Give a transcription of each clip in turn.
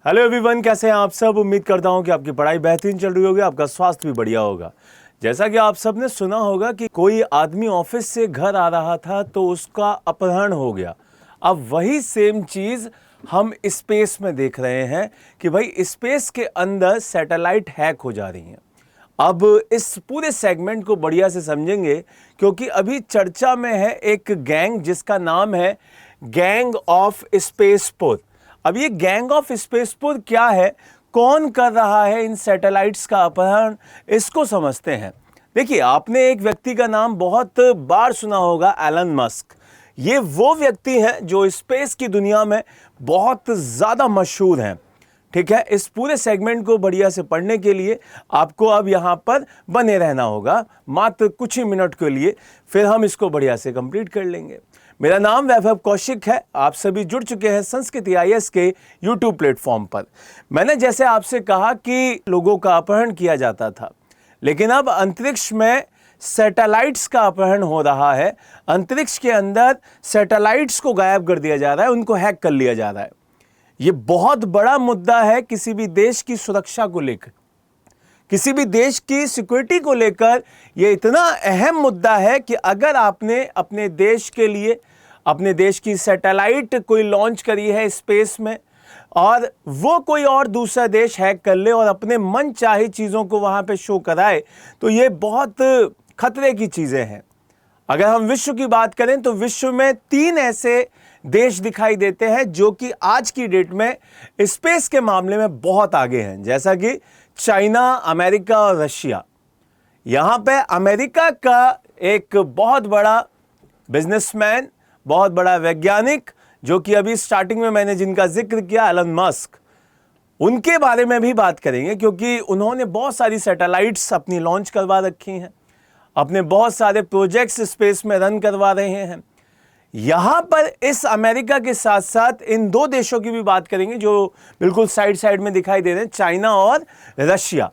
Hello everyone, कैसे हैं आप सब। उम्मीद करता हूं कि आपकी पढ़ाई बेहतरीन चल रही होगी, आपका स्वास्थ्य भी बढ़िया होगा। जैसा कि आप सब ने सुना होगा कि कोई आदमी ऑफिस से घर आ रहा था तो उसका अपहरण हो गया। अब वही सेम चीज हम स्पेस में देख रहे हैं कि भाई स्पेस के अंदर सैटेलाइट हैक हो जा रही हैं। अब इस पूरे सेगमेंट को बढ़िया से समझेंगे क्योंकि अभी चर्चा में है एक गैंग जिसका नाम है गैंग ऑफ स्पेसपुर। अब ये गैंग ऑफ स्पेसपुर क्या है, कौन कर रहा है इन सैटेलाइट्स का अपहरण, इसको समझते हैं। देखिए, आपने एक व्यक्ति का नाम बहुत बार सुना होगा, एलन मस्क। ये वो व्यक्ति हैं जो स्पेस की दुनिया में बहुत ज़्यादा मशहूर हैं। ठीक है, इस पूरे सेगमेंट को बढ़िया से पढ़ने के लिए आपको अब यहाँ पर बने रहना होगा मात्र कुछ ही मिनट के लिए, फिर हम इसको बढ़िया से कंप्लीट कर लेंगे। मेरा नाम वैभव कौशिक है। आप सभी जुड़ चुके हैं संस्कृति IAS के YouTube प्लेटफॉर्म पर। मैंने जैसे आपसे कहा कि लोगों का अपहरण किया जाता था, लेकिन अब अंतरिक्ष में सैटेलाइट्स का अपहरण हो रहा है। अंतरिक्ष के अंदर सैटेलाइट्स को गायब कर दिया जा रहा है, उनको हैक कर लिया जा रहा है। ये बहुत बड़ा मुद्दा है किसी भी देश की सुरक्षा को लेकर, किसी भी देश की सिक्योरिटी को लेकर। यह इतना अहम मुद्दा है कि अगर आपने अपने देश के लिए अपने देश की सैटेलाइट कोई लॉन्च करी है स्पेस में और वो कोई और दूसरा देश हैक कर ले और अपने मन चाही चीज़ों को वहाँ पे शो कराए, तो ये बहुत खतरे की चीज़ें हैं। अगर हम विश्व की बात करें तो विश्व में 3 ऐसे देश दिखाई देते हैं जो कि आज की डेट में स्पेस के मामले में बहुत आगे हैं, जैसा कि चाइना, अमेरिका और रशिया। यहाँ पे अमेरिका का एक बहुत बड़ा बिजनेसमैन, बहुत बड़ा वैज्ञानिक, जो कि अभी स्टार्टिंग में मैंने जिनका जिक्र किया, एलन मस्क, उनके बारे में भी बात करेंगे क्योंकि उन्होंने बहुत सारी सैटेलाइट्स अपनी लॉन्च करवा रखी हैं, अपने बहुत सारे प्रोजेक्ट्स स्पेस में रन करवा रहे हैं। यहां पर इस अमेरिका के साथ साथ इन 2 देशों की भी बात करेंगे जो बिल्कुल साइड साइड में दिखाई दे रहे हैं, चाइना और रशिया।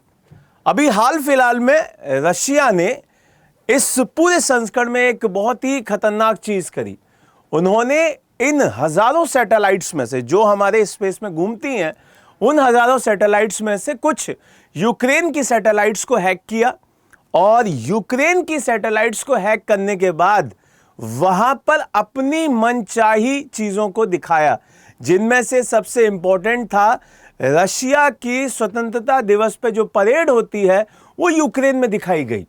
अभी हाल फिलहाल में रशिया ने इस पूरे संस्करण में एक बहुत ही खतरनाक चीज करी। उन्होंने इन हजारों सैटेलाइट्स में से जो हमारे स्पेस में घूमती हैं, उन हजारों सैटेलाइट्स में से कुछ यूक्रेन की सैटेलाइट्स को हैक किया और यूक्रेन की सैटेलाइट्स को हैक करने के बाद वहां पर अपनी मनचाही चीजों को दिखाया, जिनमें से सबसे इंपॉर्टेंट था रशिया की स्वतंत्रता दिवस पे जो परेड होती है वो यूक्रेन में दिखाई गई।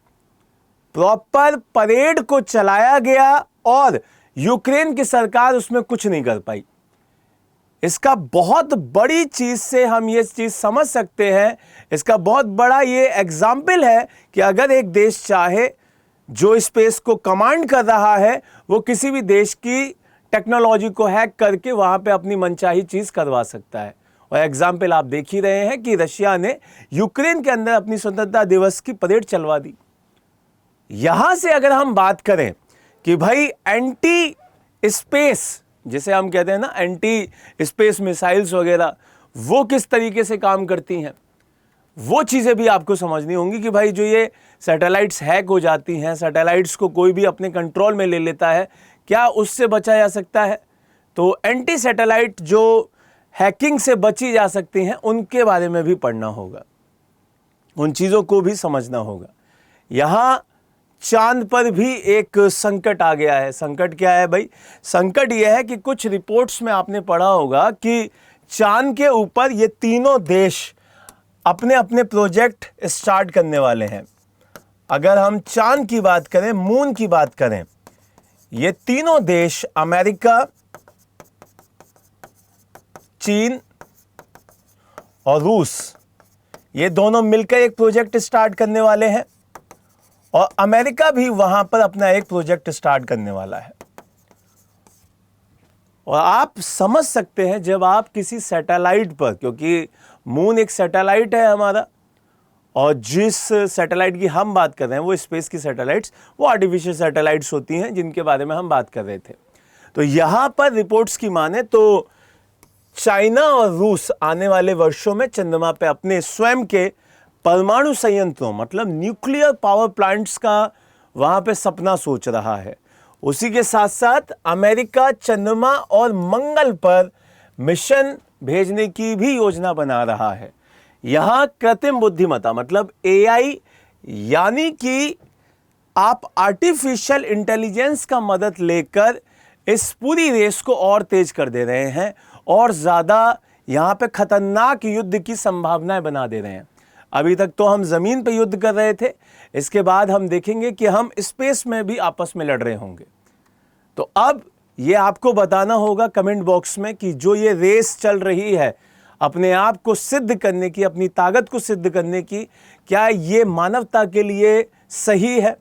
प्रॉपर परेड को चलाया गया और यूक्रेन की सरकार उसमें कुछ नहीं कर पाई। इसका बहुत बड़ी चीज से हम ये चीज समझ सकते हैं, इसका बहुत बड़ा ये एग्जाम्पल है कि अगर एक देश चाहे, जो स्पेस को कमांड कर रहा है, वो किसी भी देश की टेक्नोलॉजी को हैक करके वहां पे अपनी मनचाही चीज करवा सकता है। और एग्जाम्पल आप देख ही रहे हैं कि रशिया ने यूक्रेन के अंदर अपनी स्वतंत्रता दिवस की परेड चलवा दी। यहां से अगर हम बात करें कि भाई एंटी स्पेस, जिसे हम कहते हैं ना एंटी स्पेस मिसाइल्स वगैरह, वो किस तरीके से काम करती हैं, वो चीज़ें भी आपको समझनी होंगी कि भाई जो ये सैटेलाइट्स हैक हो जाती हैं, सैटेलाइट्स को कोई भी अपने कंट्रोल में ले लेता है, क्या उससे बचा जा सकता है। तो एंटी सैटेलाइट जो हैकिंग से बची जा सकती हैं, उनके बारे में भी पढ़ना होगा, उन चीज़ों को भी समझना होगा। यहाँ चांद पर भी एक संकट आ गया है। संकट क्या है भाई? संकट यह है कि कुछ रिपोर्ट्स में आपने पढ़ा होगा कि चांद के ऊपर ये तीनों देश अपने अपने प्रोजेक्ट स्टार्ट करने वाले हैं। अगर हम चांद की बात करें, मून की बात करें, ये तीनों देश अमेरिका, चीन और रूस, ये दोनों मिलकर एक प्रोजेक्ट स्टार्ट करने वाले हैं और अमेरिका भी वहां पर अपना एक प्रोजेक्ट स्टार्ट करने वाला है। और आप समझ सकते हैं जब आप किसी सैटेलाइट पर, क्योंकि मून एक सैटेलाइट है हमारा, और जिस सैटेलाइट की हम बात कर रहे हैं वो स्पेस की सैटेलाइट्स, वो आर्टिफिशियल सैटेलाइट्स होती हैं जिनके बारे में हम बात कर रहे थे। तो यहां पर रिपोर्ट्स की माने तो चाइना और रूस आने वाले वर्षों में चंद्रमा पे अपने स्वयं के परमाणु संयंत्रों, मतलब न्यूक्लियर पावर प्लांट्स का वहां पे सपना सोच रहा है। उसी के साथ साथ अमेरिका चंद्रमा और मंगल पर मिशन भेजने की भी योजना बना रहा है। यहां कृत्रिम बुद्धिमत्ता मतलब एआई, यानी कि आप आर्टिफिशियल इंटेलिजेंस का मदद लेकर इस पूरी रेस को और तेज कर दे रहे हैं और ज्यादा यहां पे खतरनाक युद्ध की संभावनाएं बना दे रहे हैं। अभी तक तो हम जमीन पे युद्ध कर रहे थे, इसके बाद हम देखेंगे कि हम स्पेस में भी आपस में लड़ रहे होंगे। तो अब ये आपको बताना होगा कमेंट बॉक्स में कि जो ये रेस चल रही है अपने आप को सिद्ध करने की, अपनी ताकत को सिद्ध करने की, क्या ये मानवता के लिए सही है?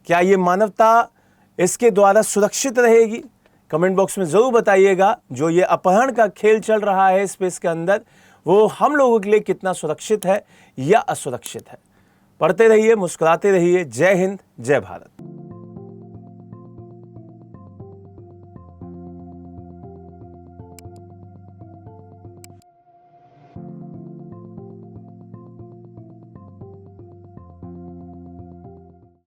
क्या ये मानवता इसके द्वारा सुरक्षित रहेगी? कमेंट बॉक्स में जरूर बताइएगा। जो ये अपहरण का खेल चल रहा है स्पेस के अंदर, वो हम लोगों के लिए कितना सुरक्षित है या असुरक्षित है। पढ़ते रहिए, मुस्कुराते रहिए। जय हिंद, जय भारत।